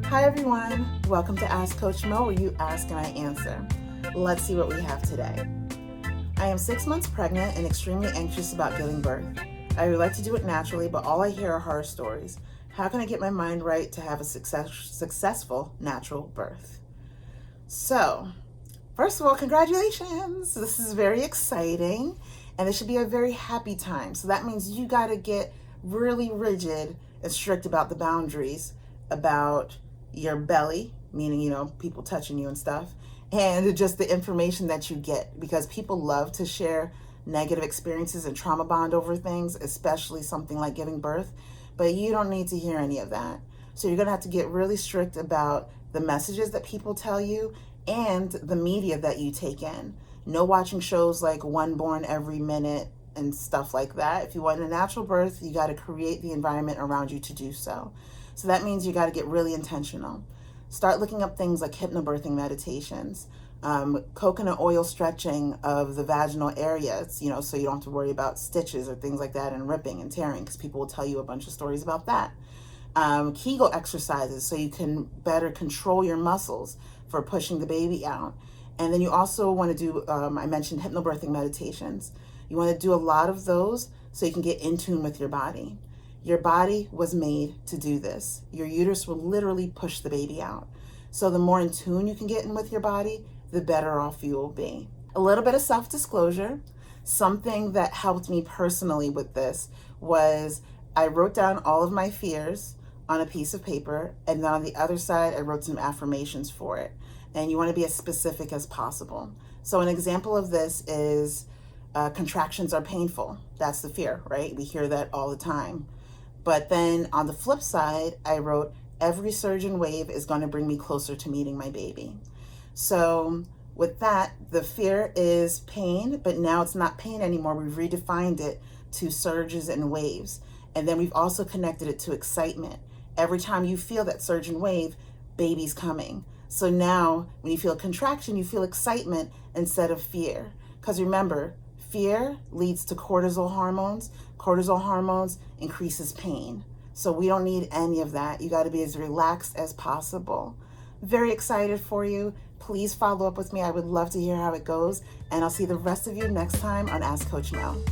Hi everyone, welcome to Ask Coach Mo, where you ask and I answer. Let's see what we have today. I am 6 months pregnant and extremely anxious about giving birth. I would like to do it naturally, but all I hear are horror stories. How can I get my mind right to have a successful natural birth? So, first of all, congratulations. This is very exciting and it should be a very happy time. So that means you got to get really rigid and strict about the boundaries about your belly, meaning, people touching you and stuff, and just the information that you get, because people love to share negative experiences and trauma bond over things, especially something like giving birth, but you don't need to hear any of that. So you're going to have to get really strict about the messages that people tell you and the media that you take in. No watching shows like One Born Every Minute and stuff like that. If you want a natural birth, you got to create the environment around you to do so. So that means you got to get really intentional. Start looking up things like hypnobirthing meditations, coconut oil stretching of the vaginal areas, so you don't have to worry about stitches or things like that and ripping and tearing, because people will tell you a bunch of stories about that. Kegel exercises so you can better control your muscles for pushing the baby out. And then you also want to do, I mentioned hypnobirthing meditations. You want to do a lot of those so you can get in tune with your body. Your body was made to do this. Your uterus will literally push the baby out. So the more in tune you can get in with your body, the better off you will be. A little bit of self-disclosure. Something that helped me personally with this was I wrote down all of my fears on a piece of paper, and then on the other side, I wrote some affirmations for it. And you want to be as specific as possible. So an example of this is contractions are painful. That's the fear, right? We hear that all the time. But then on the flip side, I wrote, every surgeon wave is going to bring me closer to meeting my baby. So with that, the fear is pain, but now it's not pain anymore. We've redefined it to surges and waves. And then we've also connected it to excitement. Every time you feel that surge and wave, baby's coming. So now when you feel contraction, you feel excitement instead of fear. Because remember, fear leads to cortisol hormones. Cortisol hormones increases pain. So we don't need any of that. You got to be as relaxed as possible. Very excited for you. Please follow up with me. I would love to hear how it goes. And I'll see the rest of you next time on Ask Coach Mel.